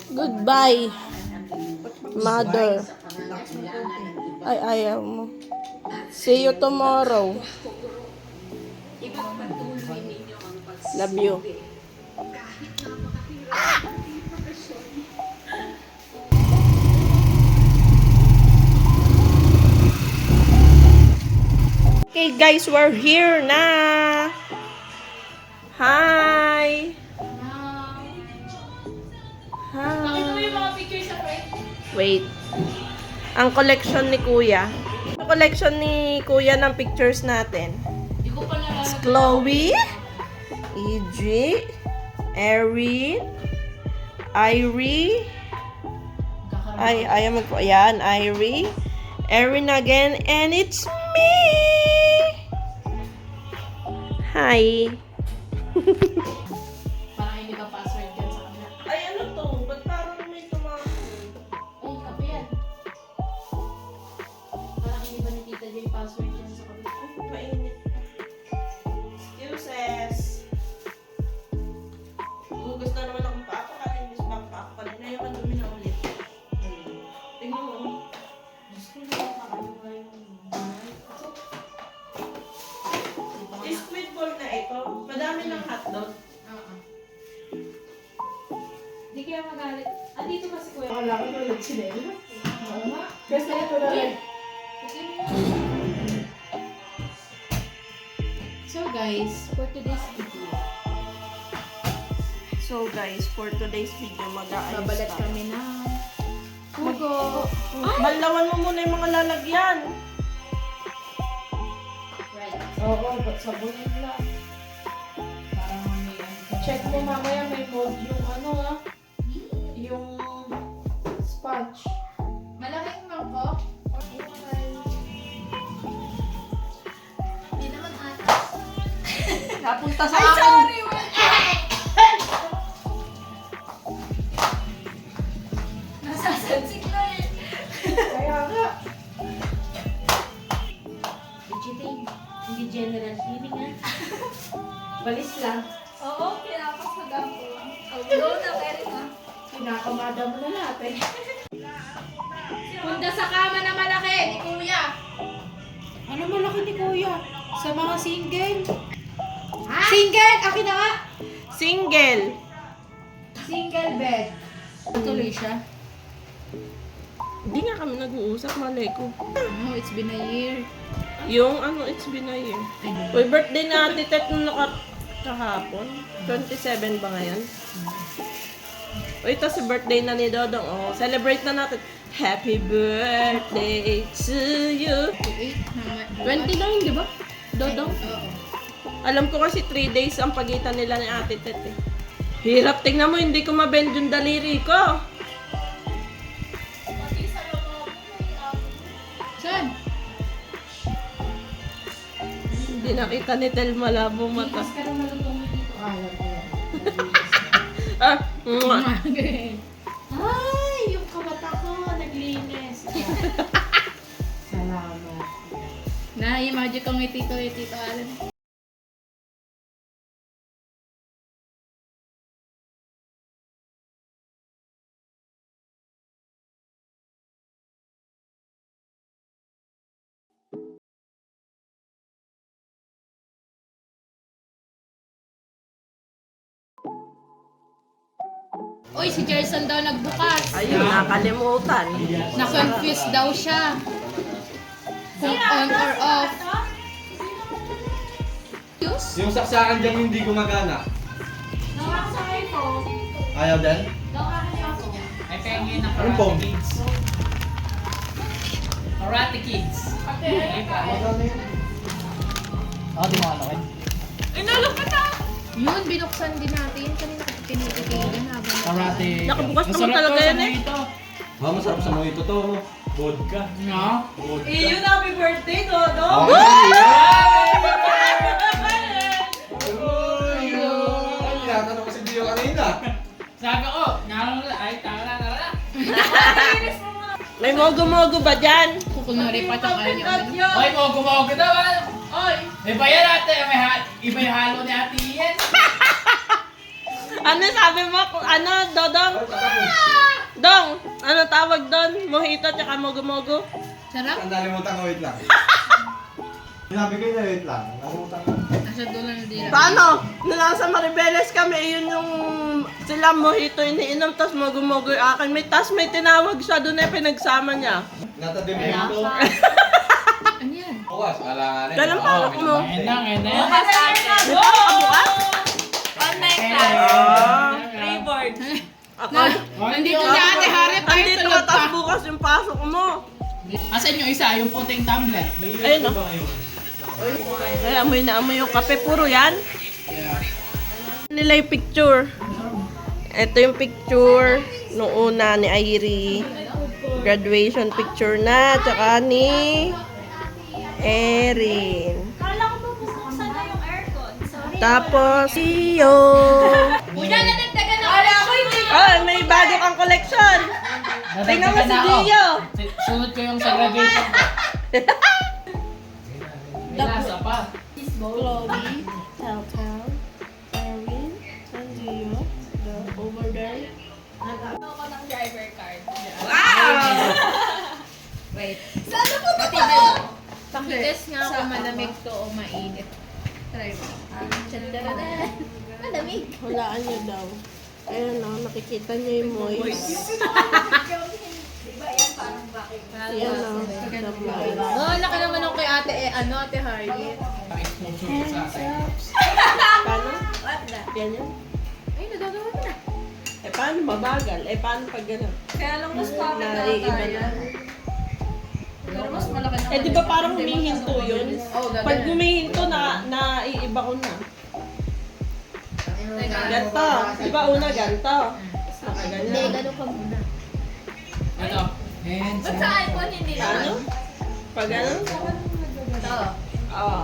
Goodbye, mother. Ay, ayaw mo. See you tomorrow. Love you. Okay guys, we're here na. Hi. Wait. Ang collection ni Kuya. Ang collection ni Kuya ng pictures natin. It's Chloe, EG, Erin, Irie. Ayaw magpo. Ayan, Irie. Erin again. And it's me. Hi. Parang hindi ka password dyan sa kanila. Ay, ano to? Ba't parang may tumakbo? Ay, kape yan. Parang hindi ba ni Tita J password dyan sa kanila? Ay, painit. Excuses. Hugas na naman akong paa. Kakalinis ba ang paa ko? Kanina yung kadumi na ulit. Tingnan mo. Diyos ko, nakakano ba yung bahay? Squid ball na ito. Madami ng hotdog. Oo. Hindi kaya magalit. Ah, dito ba si Kuya? Wala ko tulad sinelo. Oo nga. Kasi ito na lang. So guys, for today's video, So guys, for today's video, mag-aayos babalat tayo. kami ng pugo. Balawan mo muna yung mga lalagyan. Right. Oo, ba't sabunin lang. Parang may ano. Check mo mamaya may mold yung ano ah. Yung sponge. Malaking mangkok? Hindi naman ata. Napunta sa Ay, akin. sorry! Nasasansik na eh. Kaya nga. Vegeting. Hindi general feeling ah. Balis lang. Oo, kinapas na gampo. Oh, blow na pero na. Kinakamada mo na natin. Punta sa kama na malaki ni Kuya. Ano malaki ni Kuya? Sa mga single? Ha? Single! Akin na nga! Single. Single bed. Tuloy siya. Hindi nga kami nag-uusap, malay ko. Oh, it's been a year. Yung ano, it's been a year. Uy, birthday na Ate Tet nung kahapon. 27 ba ngayon? Uy, ito si birthday na ni Dodong. Oh, celebrate na natin. Happy birthday to you. 29, di ba? Dodong? Oo. Alam ko kasi 3 days ang pagitan nila ni Ate Tet eh. Hirap, tingnan mo, hindi ko mabend yung daliri ko. Saan? Hindi nakita ni Tel malabo mata. Ikas ka rin malutong dito. Alam ko yan. Ah, mwah. Ay, yung kabata ko, naglinis. Salamat. Na-imagine ko may Tito Alan. Uy, si Jerson daw nagbukas. Ayun, nakalimutan. Na-confuse daw siya. Kung on or off. Use? Yung saksakan dyan hindi gumagana. Nakakasakay ko. Ayaw din? Nakakasakay ko. Ay, pengen ng Ano Karate pong? Kids. Karate Kids. Ay, pa. Oh, di mo ano eh. Yun, binuksan din natin. Kanina ko tinitikilan habang Karate. Nakabukas naman Masarap talaga to sa yan eh. mojito. Ah, masarap sa mojito to. Vodka. No? Vodka. Yun, happy birthday, Dodo! Oh, Ay, natanong kasi Dio kanina. Sabi ko, ay, tara. May mogo-mogo ba dyan? kukunwari pa itong kanya. Oy, mogo daw ah. Oy, iba yan ate. Iba yung halo ni ate yan. Ano sabi mo? Ano, Dodong? Dong, ano tawag doon? Mojito tsaka mogo-mogo? Sarap? Nalimutan ko, wait lang. Sinabi ko na wait lang. Nalimutan ko. Nasa dulo na dila. Paano? Nung nasa Maribeles kami, yun yung sila mojito iniinom, tas mogo-mogo yung akin. May tinawag siya, doon ay pinagsama niya. Natadim mo ito. Ano yan? Bukas, alanganin. Ganun pa ako mo. Ngayon na, ngayon na. May pakabukas? Reward. Ako. Nandito si Ate Harry, tayo Andito tulog ka, tas pa. bukas yung pasok mo. Asan yung isa? Yung puting tumbler. Ayun o. Ay, amoy na amoy yung kape. Puro yan. Nila yung picture. Ito yung picture nung una ni Airi. Graduation picture na. Tsaka ni Erin. Kala ko ba bubuksan na yung aircon? Sorry. Tapos, Iyo. Una na nagtaga na wala ko hindi. Oh, may bago kang collection. Tingnan mo si Gio. Sunod ko yung sa graduation ko. May nasa pa. Chloe, Telltale, Erwin, and Gio. The over there. Ako ng driver card. Wait. Sana po ba ito? Pakitest nga kung malamig to o mainit. Try mo. Tadadada. Malamig. Hulaan niyo daw. Ayan o, nakikita niyo yung moist. Diba yan parang bakit? Ayan o, the moist. Oh, laki naman ako kay Ate, Ate Harriet. Paano? What the? Ganyan? Ay, nagagawa mo na. Eh, paano mabagal? Eh, paano pag gano'n? Kaya lang mas pangit na Naiiba tayo. na. Pero mas malaki naman. Eh, di ba parang humihinto yun? Oo, gagawin. Pag humihinto, naiiba ko na. Ganto. Di ba una ganto? Tapos nakaganyan. ganun ka muna. Ano? Hands Ba't sa iPhone hindi Ano? naman? Pag gano'n? Ito. Oo.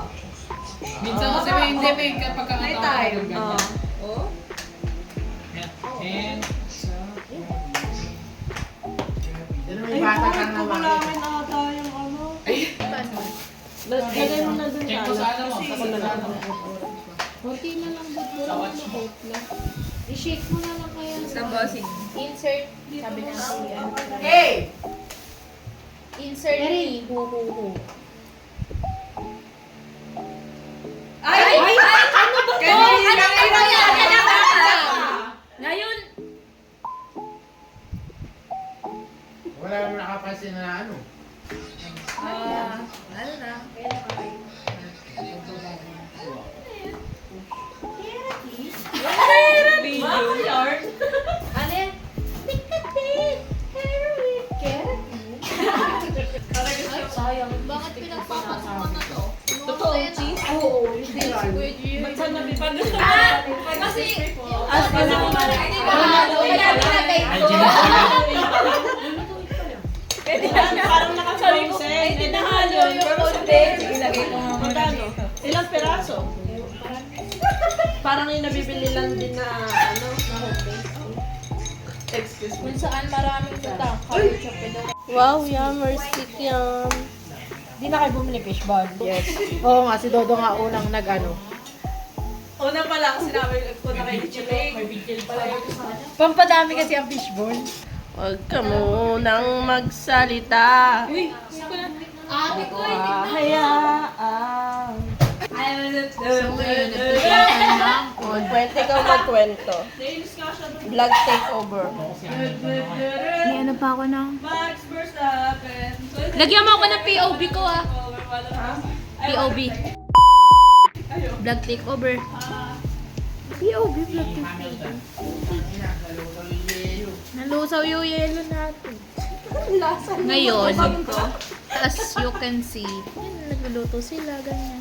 Minsan kasi may hindi may pagkakataon. Oo. Oh? Hands Ay, bakit kukulangin ata yung ano? Lagay mo na dun Check sa mo sa ano. ano mo. Kasi Sa ako na lang. Kunti na lang dito. Sa watch mo. I-shake mo na lang kaya. Sa bossing. Insert. Sabi na siya. Hey! Insert ni hu. Ay! Ay! Ano ba to? Ano ba yan? Ngayon, Wala naman nakapansin na ano. ano na? Video. Yard? Ano yan? Tikatik! Heroin! Keratin? Sayang. Bakit pinagpapasukan na to? Totoo, cheese? Oo. Hindi si Kuya Gio. Ba't saan nabipag? Kasi, As in, hindi ba halo? Kaya nilagay ko. Pwede parang naka-frozen. Hindi na halo yung konti. Ilagay ko nga Magkano? Ilang peraso? Parang yung nabibili lang din na ano, na home base. Excuse me. Kung saan maraming tuta. Kaya Wow, yummer stick yum. Di na kayo bumili fishball? Yes. Oo nga, si Dodo nga unang nag-ano. Una pa lang, sinabi ko na kay Chile. May bigil pala yun sa kanya. Pampadami kasi ang fishball. Huwag ka munang magsalita. Ate ko, Hayaan. Kwente ka magkwento. Vlog takeover. May ano pa ako ng... Lagyan mo ako ng POV ko ah. POV. Vlog takeover. POV, vlog takeover. Nalusaw yung yelo natin. Ngayon, as you can see, yun, nagluluto sila, ganyan.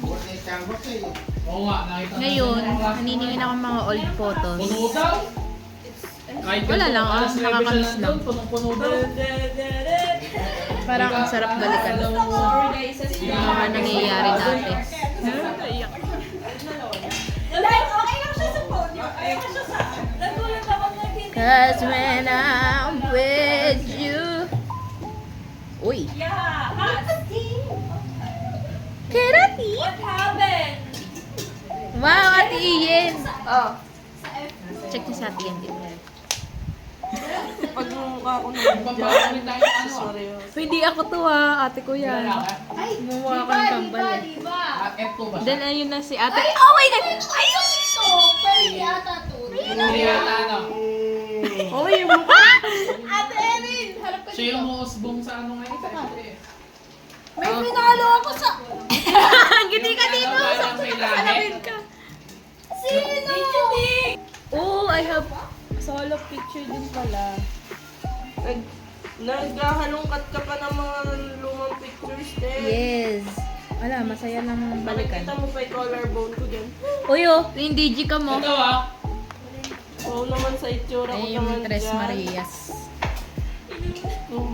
Oo nga, nakita. Ngayon, naniningin ako ng mga old photos. Puno daw. Kahit Wala lang, ganito, alas 9 nakakamiss siya lang. nandun, punong-puno daw. Parang ang sarap balikan. Yung mga nangyayari dati. Like, okay lang siya sa podium. Okay lang siya sa... Nagulat ako naging... Cause when I'm with you. Uy. Yeah. Kerati. What happened? Wow, Ate Ian. Oh. check niyo sa Ate yan dito. Pag mukha ko naman Pagbabalit dyan. tayo ng ano. Sorry. Hindi ako to ha, ate ko yan. Ay, Gumawa diba, ka ng kambal eh. diba? F2 ba siya? Then ayun na si ate. Oh my God! Ayun! Ito, pwede ata to. Hindi yata ano. Oh, yung mukha. Ate Erin, harap ka Siya yung husbong sa ano ngayon. Sa F3 eh. May pinalo ako sa... Giti ka dito! Parang may lahi. Salapin ka! Sino? Oh, I have solo picture din pala. Naghahalongkat ka pa ng mga lumang pictures din. Yes. Wala, masaya lang Nakikita balikan. mo pa yung collarbone ko dyan. Uy oh, yung DG ka mo. Ito ah. Oo naman sa itsura ko Ay, naman yung Tres dyan. Marias. Kung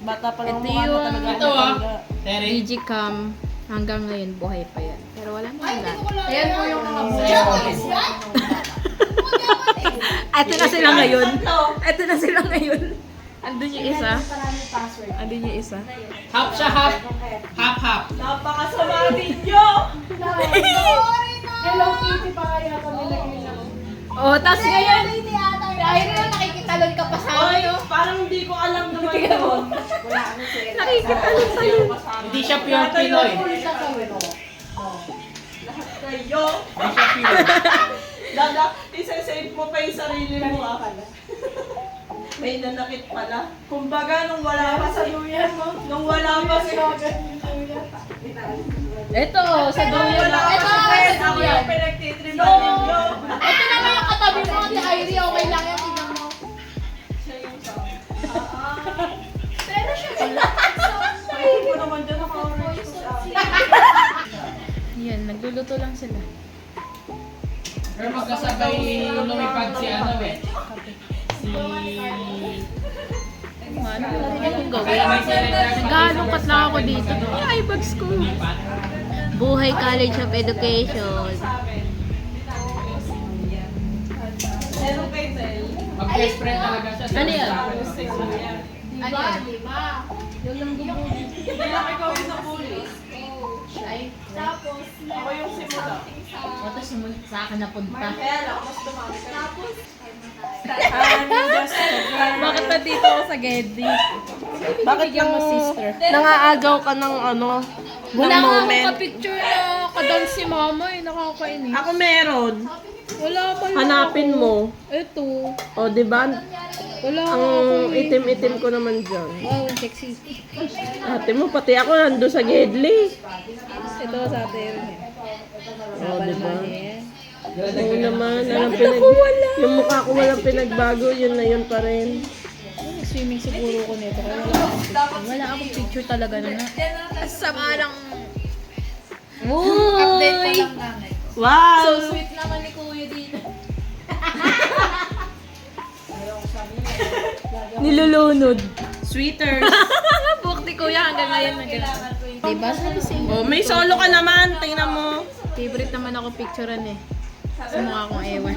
bata pa lang Ito mukha na yun. talaga. Ito ah. matanda. Terry. DG cam. Hanggang ngayon, buhay pa yan. Pero wala mo lahat. Ayan po yung mga Ito na sila ngayon. Ito na sila ngayon. Andun yung isa. Andun yung isa. Half siya, half. Half. Napakasama ninyo! Hello Kitty pa kaya kami nag-ilang. Oh, tapos ngayon. Hindi ata. Dahil na nakikitalon ka pa sa Oy, akin, no? parang hindi ko alam naman yun. Nakikitalo sa'yo. Hindi siya pure Pinoy. Lahat kayo. Hindi siya pure. Dada, isa-save mo pa yung sarili mo ah. May nanakit pala. Kumbaga, nung wala pa sa luyan mo. Nung wala pa si Ito, sa duyan. wala pa Ito, si Fred, sa ako duyan. yung pinagtitripan ninyo. Ito naman yung katabi mo, Ate Irene. Okay lang yan, tignan mo. Pero siya pala. Sabi ko naman dyan, naka-orange ko sa akin. Yan, nagluluto lang sila. Pero magkasabay lumipad si ano eh. Si... Ano kung gawin? Naghalongkat lang ako dito. Ay, bags ko. Buhay College of Education. Pero kay Tel, Mag-best friend talaga siya. Ano yan? Diba? Diba? hindi lang ikaw yung napuli. Tapos, Ako yung simula. Ito sumunod sa akin napunta. Kaya lang, mas dumami ka. tapos, Bakit pa dito ako sa Geddy? Bakit Bigyan mo sister? nangaagaw ka ng ano, Wala ng nga moment? akong ka-picture na kadance si mama eh. Nakakainis. Ako meron. Wala pala. Hanapin mo. Ito. O, di ba? Wala Ang ako eh. itim-itim ko naman dyan. Wow, sexy. Ate mo, pati ako nando sa Gedli. Ito sa atin. O, di ba? Eh. Oo naman. Yung mukha ko walang pinagbago, yun na yun pa rin. Swimming siguro ko nito. Kaya wala akong picture talaga na na. Sama lang. Update pa Uy! lang namin. Wow! So sweet naman ni Kuya dito. Nilulunod. Sweeters. Buhok ni Kuya hanggang ngayon na gano'n. Diba? Sabi sa inyo. Oh, may solo ka naman. Tingnan mo. Favorite naman ako picturean eh. Sa mukha kong ewan.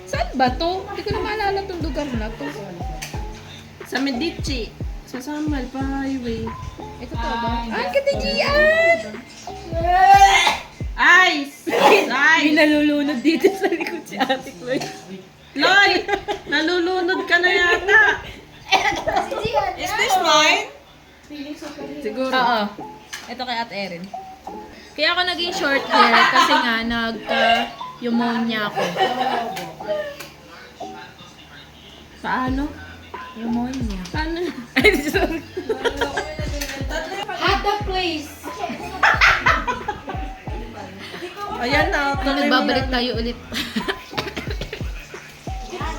Saan ba to? Hindi ko na maalala tong lugar na to. Sa Medici. Sa Samal pa highway. Ito to ba? Ah, katijian! Ice! Ice! Nalulunod dito sa likod si ate ko eh. Loy! Nalulunod ka na yata. Is this mine? Siguro. Oo. Ito kay Ate Erin. Kaya ako naging short hair kasi nga nagka-pneumonia ako. Paano? Pneumonia. Paano? Ay, sorry. At the place. Ayan na. Tuloy mo Nagbabalik na. tayo ulit.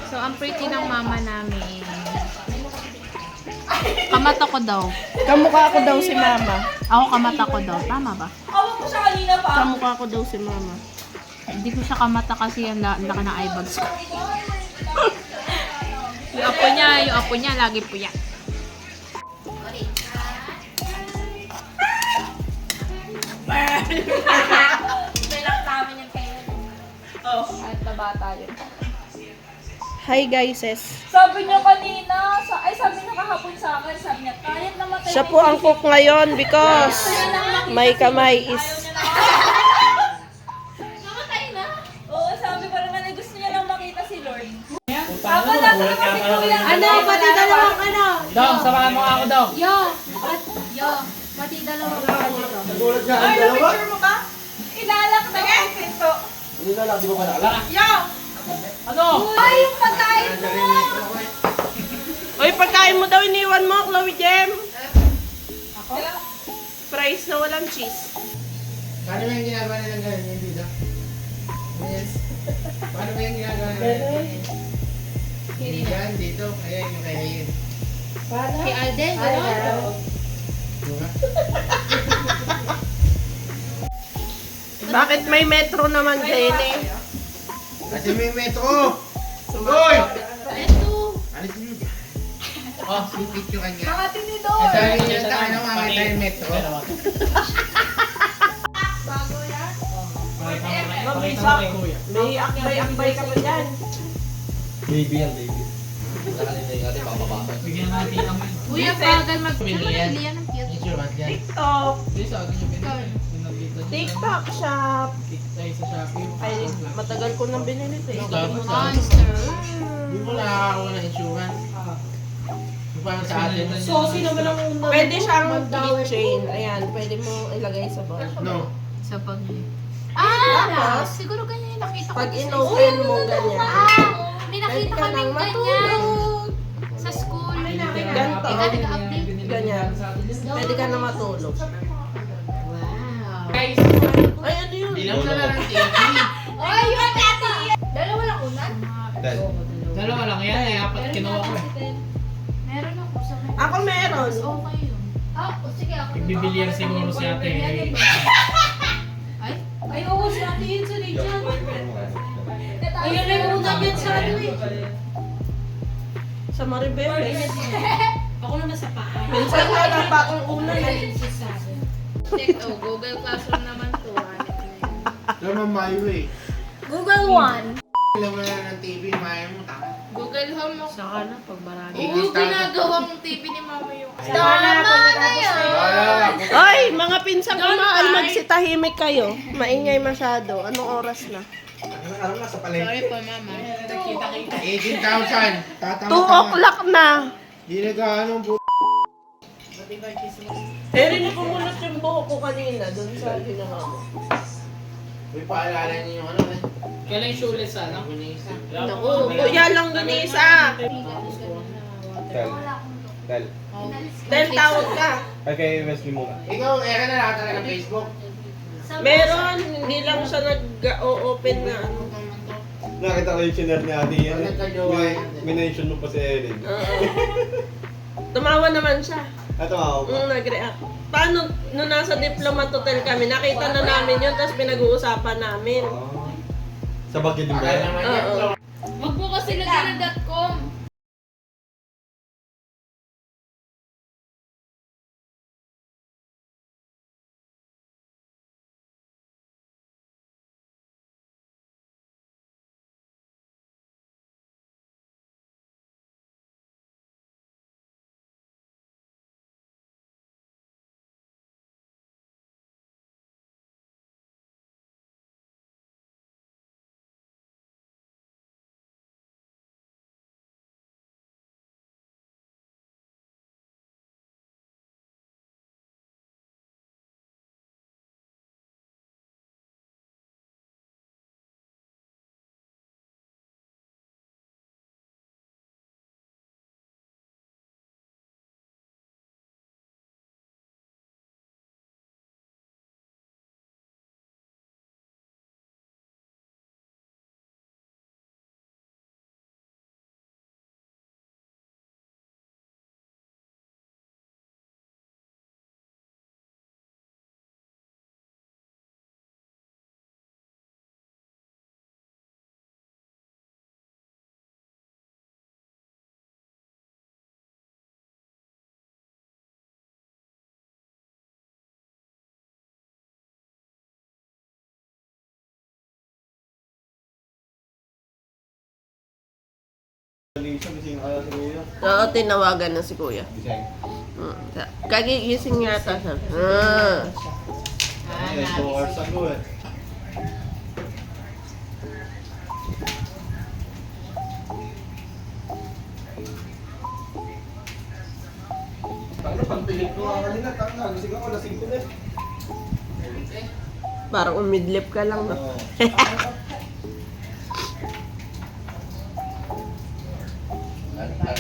So, ang pretty ng mama namin. Kamata ko daw. Kamukha ko daw si mama. Ako kamata ko daw. Tama ba? Kamukha ko daw si mama. Hindi ko siya kamata kasi ang laki ng eye bags ko. yung apo niya, lagi po yan. Hi guys. sabi niya kanina, sabi niya kahapon sa akin, sabi niya, kahit namatay Siya po ang cook ngayon because may kamay is... namatay na? Oo, sabi ko naman, gusto dalawang ano. Dong, samahan mo ako, Dong. Yo. Pati dalawang ano dito. Nagulat nga ang Ay, dalawa. na-picture mo ba? Inalak na yung pinto. Hindi na lang, di ba ba naalala? Yo! Ano? Ay, yung pagkain mo! Uy, pagkain mo daw iniwan mo, Chloe Jem. Fries na walang cheese. Paano ba yung ginagawa nilang ganun yung dito? Yes. Paano ba yung ginagawa nilang yan, dito. Ayan yung kaya yun. Si Alden, gano'n. Diba? Bakit may metro naman din eh? Kasi may metro! Uy! Ito. Alis niyo dyan. Oh, sipit yung kanya. Mga tinidor! At dahil yung tayo makakita yung metro. Bago yan? Pakita mo kay Kuya. May akbay-akbay ka pa dyan. Baby yan, baby. Wala ka nila yung ating papabasa. Bigyan natin ang Kuya, bagal mag... Bili Ano yan. nabili yan ng cute? Insurance yan. TikTok. Hindi sa akin yung pinili. Pinagkita niya. TikTok shop. Ay, sa Shopee. Ay, matagal ko nang binili ito eh. Monster. Hindi mo nakakakuha ng insurance. Yung parang sa atin. Saucy naman ang una. Pwede siyang keychain. Ayan, pwede mo ilagay sa bag. No. Sa pag... Tapos, siguro ganyan yung nakita ko. pag sa in-open mo ganyan, may pwede nakita ka kaming nang ganyan. matulog. Sa school. Ganito. Ikaw, nag-update. Ganyan. Pwede ka na matulog. Wow. Guys, Ay, ano yun? Bilang na lang ng TV. Ay, yung dati! Dalawa lang unan? Dahil. dalawa lang yan. Eh, apat kinuha ko. Meron ako sa may... Ako meron. Okay yun. Sige ako. Nagbibilyar siguro si ate. Ay? Ay, oo, si ate yun sa Rachel. Ayun Ayun na yung unan yan sa ano eh. Sa Maribel. Ako naman sa paa. Minsan nga lang pa akong una eh. Check, Google Classroom naman to. Naman my way. Google One. Bilang mo na ng TV, maya mo. Taka. Google Home mo. Saka na pag marami. Oo, ginagawang TV ni Mama yung... Tama na yan! Oy, mga pinsang kumahal, magsitahimik kayo. Maingay masyado. Anong oras na? Alam na sa palengke. Sorry po, Mama. 18,000. 2 o'clock na. Di nag-ano po. Eh, rin kumulot yung buhok ko kanina doon sa ginawa mo. May paalala niyo yung ano eh. Kailan yung shoeless ano? Gunisa. Naku, kuya lang ginisa. Dahil. Dahil tawag ka. Ay, kay Wesley muna. Ikaw, era na lahat talaga ng Facebook. Meron, hindi lang siya nag-o-open na ano. Nakita ko yung shinare ni ate yan. Minention mo pa si Ellen. Oo. Tumawa naman siya. Ito ako ba? Nag-react. Paano, nung nasa Diplomat Hotel kami, nakita na namin yun, tapos pinag-uusapan namin. Ah. Sa Baguio din ba? Tagal naman yan. Oo. Wag mo kasi lagyan ng .com. Oo, tinawagan na si kuya. Design. Kagigising yata siya. Ay, 2 hours ago eh. Pagpilit ko nga kanina, nagising ako, lasing ko na. Parang umidlip ka lang, no? Oo.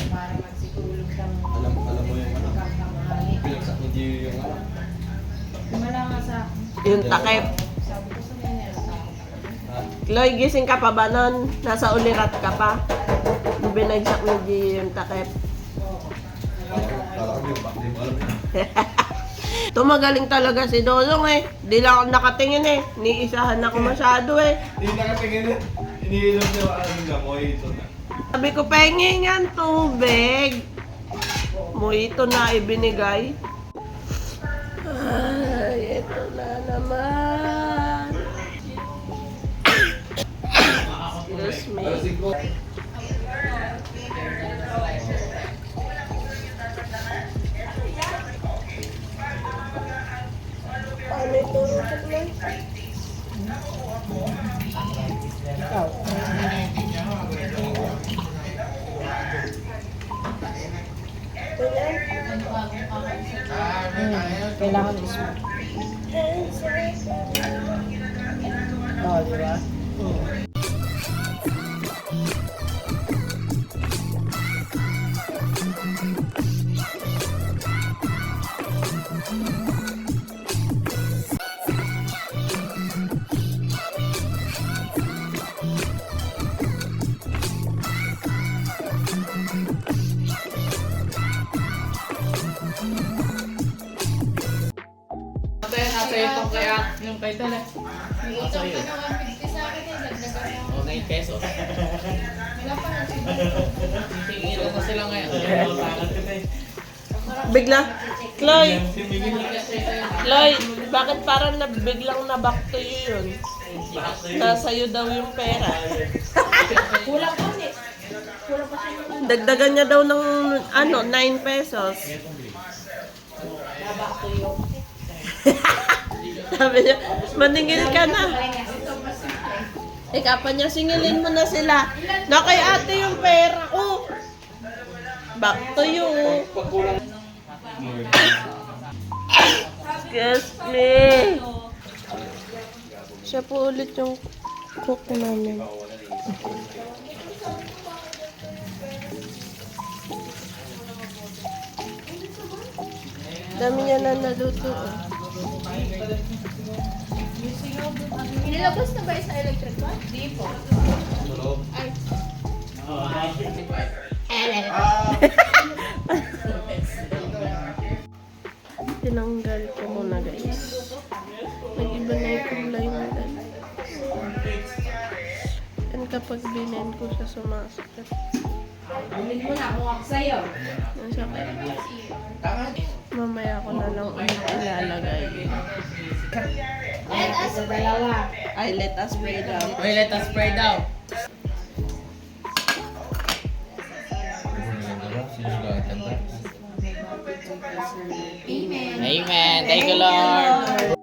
Para magsikulog ng Alam mo yung ano, kamali. pinagsak ni Gio yung ano. Wala nga sa akin. Yung takip. Sabi ko sa kanya, Ha? Chloe, gising ka pa ba nun? Nasa ulirat ka pa? Nung binagsak ni Gio yung takip. Kala ko yung back, di mo alam yun. Tumagaling talaga si Dodong eh. Di lang ako nakatingin eh. Niisahan ako masyado eh. Hindi nakatingin eh. Iniinom niya ang gamoy ito na. Sabi ko, pengi nga ang tubig. Mojito na ibinigay. Ay, ito na naman. Excuse me. Lasing ko. Paano ito? kailangan smooth. Oo, di ba? Nasa itong kaya yung kay Tala. Ito ka na 150 sa akin eh. Dagdagan mo. O, 9 pesos. Wala pa na siya. Tingilan na sila ngayon. Bigla. Chloe. Chloe, bakit parang biglang na back to you yun? Nasa'yo daw yung pera. Kulang pa eh. Kulang pa siya ng Dagdagan niya daw ng 9 pesos. back to you. Sabi niya, maningil ka na. Ika pa niya, singilin mo na sila. Na kay ate yung pera ko. Back to you. Excuse me. Siya po ulit yung cook namin. Dami niya na naluto. Inilabas na ba sa electric fan? Di po. Ay. Tinanggal ko muna guys. Nag-iba na yung kulay na guys. And kapag binen ko siya sumasakit. Ulit mo na kung ako sa'yo. Nasakit. Mamaya ko na lang ulit ilalagay. Sa dalawa. Ay, let us pray daw. Okay, let us pray daw. Amen. Amen. Thank you, Lord.